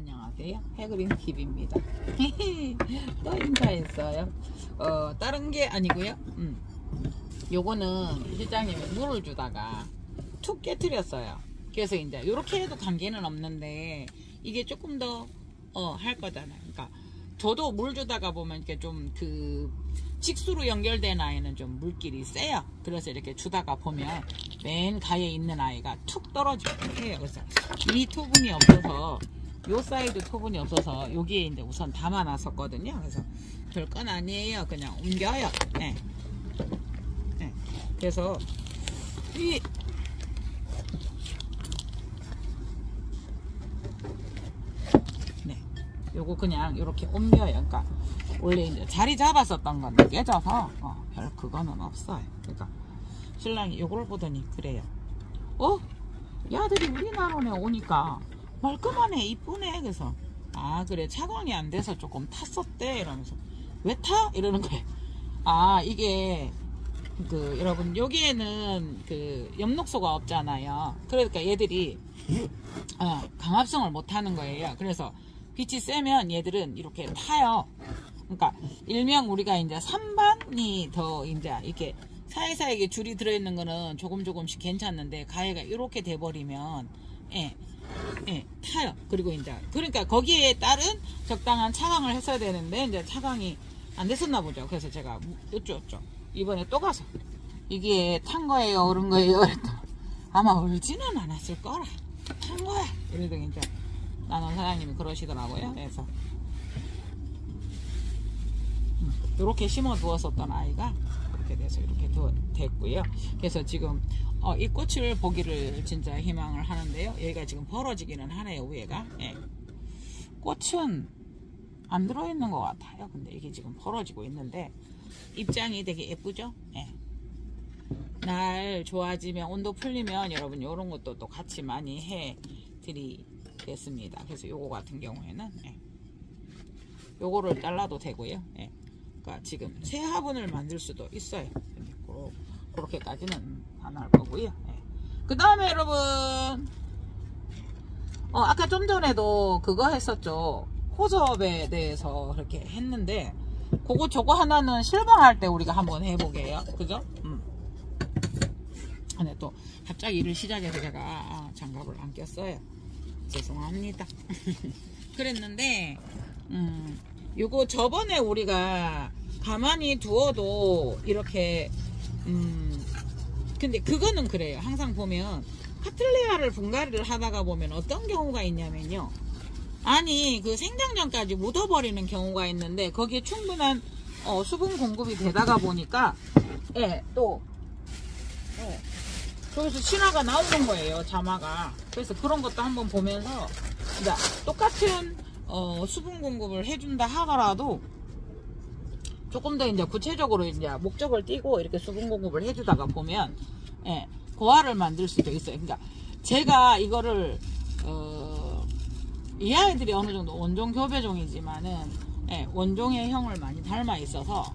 안녕하세요. 해그린 TV입니다. 또 인사했어요. 다른 게 아니고요. 요거는 실장님이 물을 주다가 툭 깨뜨렸어요. 그래서 이제 이렇게 해도 관계는 없는데 이게 조금 더 할 거잖아요. 그러니까 저도 물 주다가 보면 이렇게 좀 그 직수로 연결된 아이는 좀 물길이 세요. 그래서 이렇게 주다가 보면 맨 가에 있는 아이가 툭 떨어지고 해요. 그래서 이 토분이 없어서 요 사이드 토분이 없어서 여기에 이제 우선 담아놨었거든요. 그래서 별건 아니에요. 그냥 옮겨요. 네. 네. 그래서 이 요거 그냥 이렇게 옮겨요. 그러니까 원래 이제 자리 잡았었던 건데 깨져서 별 그거는 없어요. 그러니까 신랑이 요걸 보더니 그래요. 야들이 우리나라에 오니까 말끔하네, 이쁘네. 그래서 그래, 차광이 안 돼서 조금 탔었대 이러면서 왜 타? 이러는 거예요. 이게 여러분 여기에는 그 엽록소가 없잖아요. 그러니까 얘들이 강압성을 못 하는 거예요. 그래서 빛이 세면 얘들은 이렇게 타요. 그러니까 일명 우리가 이제 선반이 더 이제 이렇게 사이사이에 줄이 들어있는 거는 조금씩 괜찮는데 가해가 이렇게 돼버리면 타요. 그리고 이제 그러니까 거기에 따른 적당한 차광을 했어야 되는데 이제 차광이 안 됐었나 보죠. 그래서 제가 어쩌 이번에 또 가서 이게 탄 거예요, 얼은 거예요? 그랬더니 아마 얼지는 않았을 거라, 탄 거야 이러더니 이제 나는 사장님이 그러시더라고요. 그래서 이렇게 심어 두었었던 아이가 이렇게 돼서 이렇게 됐고요. 그래서 지금 이 꽃을 보기를 진짜 희망을 하는데요. 여기가 지금 벌어지기는 하네요, 위에가. 꽃은 안 들어있는 것 같아요. 근데 이게 지금 벌어지고 있는데 입장이 되게 예쁘죠? 날 좋아지면, 온도 풀리면 여러분 이런 것도 또 같이 많이 해 드리겠습니다. 그래서 요거 같은 경우에는 요거를 잘라도 되고요. 그러니까 지금 새 화분을 만들 수도 있어요. 그렇게까지는 안 할 거고요. 그 다음에 여러분 아까 좀 전에도 그거 했었죠. 호접에 대해서 그렇게 했는데 저거 하나는 실방할 때 우리가 한번 해보게요. 그죠? 근데 또 갑자기 일을 시작해서 제가 장갑을 안 꼈어요. 죄송합니다. 그랬는데 요거 저번에 우리가 가만히 두어도 이렇게 근데 그거는 그래요. 항상 보면 카틀레아를 분갈이를 하다가 보면 어떤 경우가 있냐면요, 그 생장전까지 묻어버리는 경우가 있는데 거기에 충분한 수분 공급이 되다가 보니까 저기서 신화가 나오는 거예요, 자마가. 그래서 그런 것도 한번 보면서 똑같은 수분 공급을 해준다 하더라도 조금 더 이제 구체적으로 이제 목적을 띄고 이렇게 수분 공급을 해주다가 보면 고화를 만들 수도 있어요. 그러니까 제가 이거를 이 아이들이 어느 정도 원종 교배종이지만은 원종의 형을 많이 닮아 있어서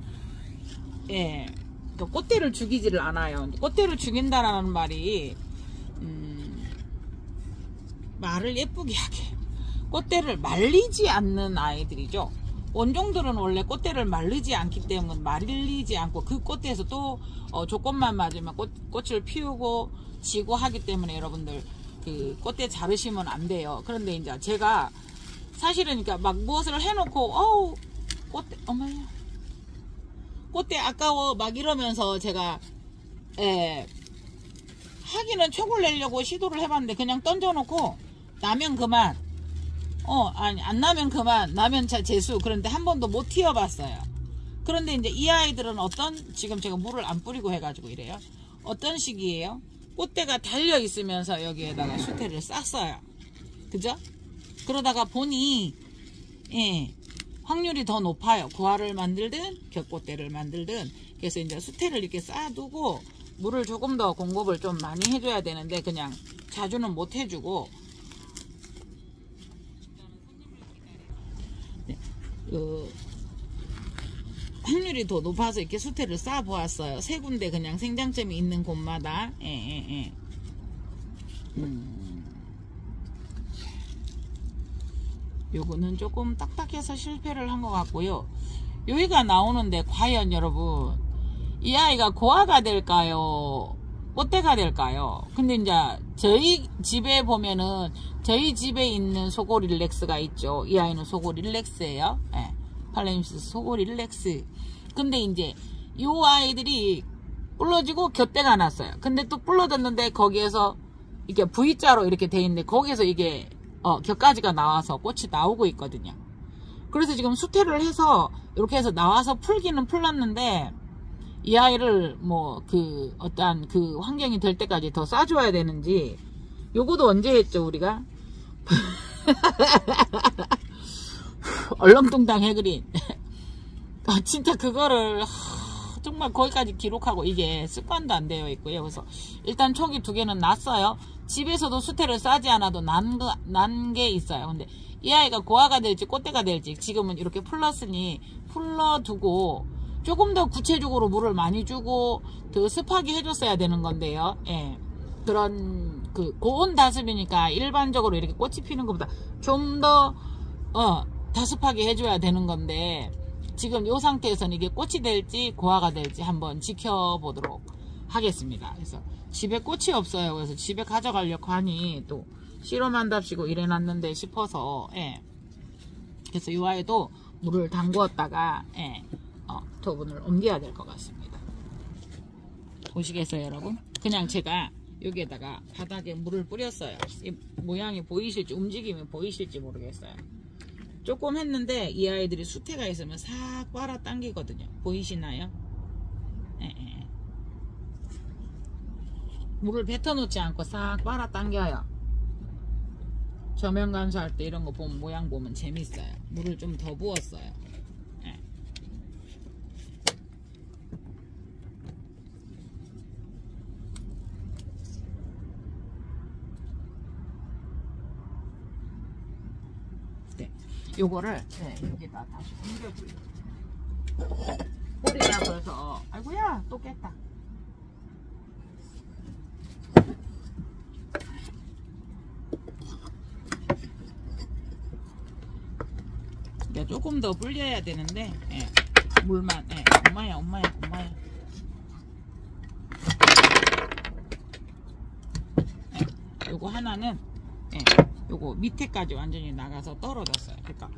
꽃대를 죽이지를 않아요. 꽃대를 죽인다라는 말이 말을 예쁘게 하게 꽃대를 말리지 않는 아이들이죠. 원종들은 원래 꽃대를 말리지 않기 때문에 말리지 않고 그 꽃대에서 또 조건만 맞으면 꽃을 피우고 지고 하기 때문에 여러분들 그 꽃대 자르시면 안 돼요. 그런데 이제 제가 사실은 그러니까 막 무엇을 해놓고 꽃대 어머야 꽃대 아까워 막 이러면서 제가 하기는 촉을 내려고 시도를 해봤는데 그냥 던져놓고 나면 그만, 안 나면 그만, 나면 재수. 그런데 한 번도 못 튀어봤어요. 그런데 이제 이 아이들은 지금 제가 물을 안 뿌리고 해가지고 이래요. 어떤 식이에요? 꽃대가 달려 있으면서 여기에다가 수태를 쌌어요. 그죠? 그러다가 보니 확률이 더 높아요. 구화를 만들든 겹꽃대를 만들든. 그래서 이제 수태를 이렇게 쌓아두고 물을 조금 더 공급을 좀 많이 해줘야 되는데 그냥 자주는 못 해주고 확률이 더 높아서 이렇게 수태를 쌓아 보았어요. 세 군데 그냥 생장점이 있는 곳마다. 요거는 조금 딱딱해서 실패를 한 것 같고요. 여기가 나오는데 과연 여러분 이 아이가 고아가 될까요? 꽃대가 될까요? 근데 이제 저희 집에 보면은 저희 집에 있는 속옷 릴렉스가 있죠. 이 아이는 속옷 릴렉스예요. 예. 팔레임스 속옷 릴렉스. 근데 이제 이 아이들이 불러지고 곁대가 났어요. 근데 또 불러졌는데 거기에서 이게 V자로 이렇게 돼 있는데 거기에서 이게 곁가지가 나와서 꽃이 나오고 있거든요. 그래서 지금 수태를 해서 이렇게 해서 나와서 풀기는 풀렸는데 이 아이를 뭐 그 어떠한 그 환경이 될 때까지 더 쏴줘야 되는지. 요거도 언제 했죠 우리가? 얼렁뚱땅 해그린. 진짜 그거를 정말 거기까지 기록하고 이게 습관도 안 되어 있고요. 그래서 일단 초기 2개는 났어요. 집에서도 수태를 싸지 않아도 난 게 있어요. 근데 이 아이가 고아가 될지 꽃대가 될지 지금은 이렇게 풀렀으니 풀러두고 조금 더 구체적으로 물을 많이 주고 더 습하게 해줬어야 되는 건데요. 예. 그런 고온 다습이니까 일반적으로 이렇게 꽃이 피는 것보다 좀 더 다습하게 해줘야 되는 건데 지금 이 상태에서는 이게 꽃이 될지 고아가 될지 한번 지켜보도록 하겠습니다. 그래서 집에 꽃이 없어요. 그래서 집에 가져가려고 하니 또 실험한답시고 이래놨는데 싶어서 예. 그래서 이 아이도 물을 담그었다가 예. 토분을 옮겨야 될 것 같습니다. 보시겠어요 여러분? 그냥 제가 여기에다가 바닥에 물을 뿌렸어요. 이 모양이 보이실지 움직임이 보이실지 모르겠어요. 조금 했는데 이 아이들이 수태가 있으면 싹 빨아 당기거든요. 보이시나요? 예. 물을 뱉어 놓지 않고 싹 빨아 당겨요. 저면 간수할 때 이런 거 보면 모양 보면 재밌어요. 물을 좀 더 부었어요. 예. 네. 요거를 여기다 다시 옮겨줘요. 뿌리가 벌써 아이고야 또 깼다. 조금 더 불려야 되는데 물만 엄마야 요거 하나는 요거 밑에까지 완전히 나가서 떨어졌어요. 그러니까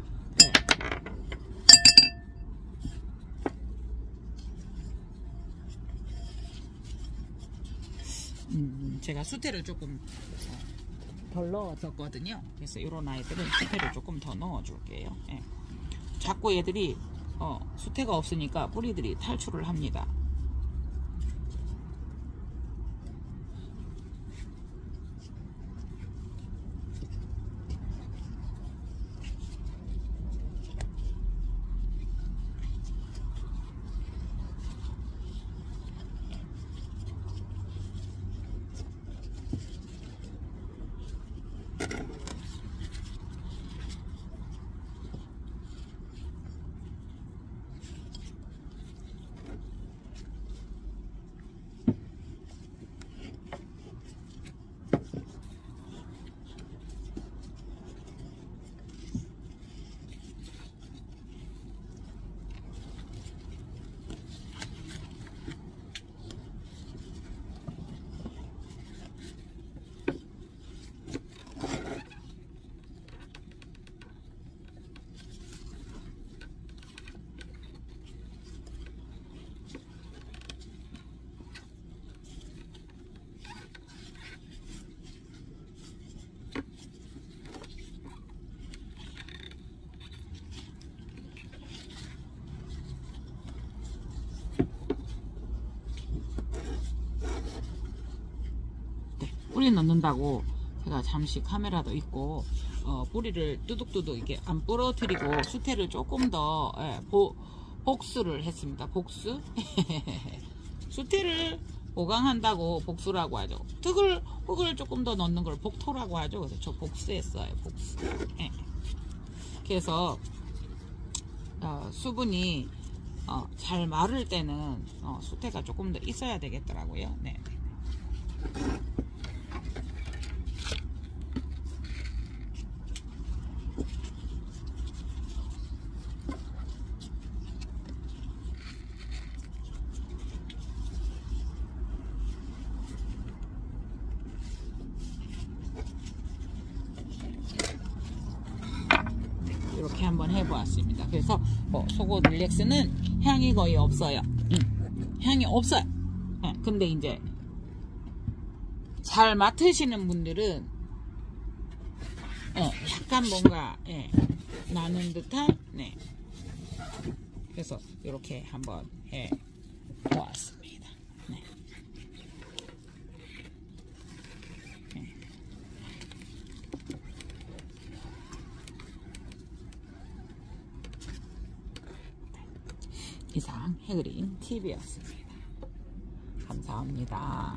제가 수태를 조금 덜 넣어줬거든요. 그래서 이런 아이들은 수태를 조금 더 넣어줄게요. 자꾸 얘들이 수태가 없으니까 뿌리들이 탈출을 합니다. 뿌리 넣는다고 제가 잠시 카메라도 있고 뿌리를 뚜둑뚜둑 이게 안 부러뜨리고 수태를 조금 더 복수를 했습니다. 복수? 수태를 보강한다고 복수라고 하죠. 흙을 조금 더 넣는 걸 복토라고 하죠. 그래서 저 복수했어요. 복수. 그래서 수분이 잘 마를 때는 수태가 조금 더 있어야 되겠더라고요. 네. 이렇게 한번 해보았습니다. 그래서 속옷 릴렉스는 향이 거의 없어요. 향이 없어요. 근데 이제 잘 맡으시는 분들은 약간 뭔가 나는 듯한 그래서 이렇게 한번 해보았습니다. 이상 해그린 TV였습니다. 감사합니다.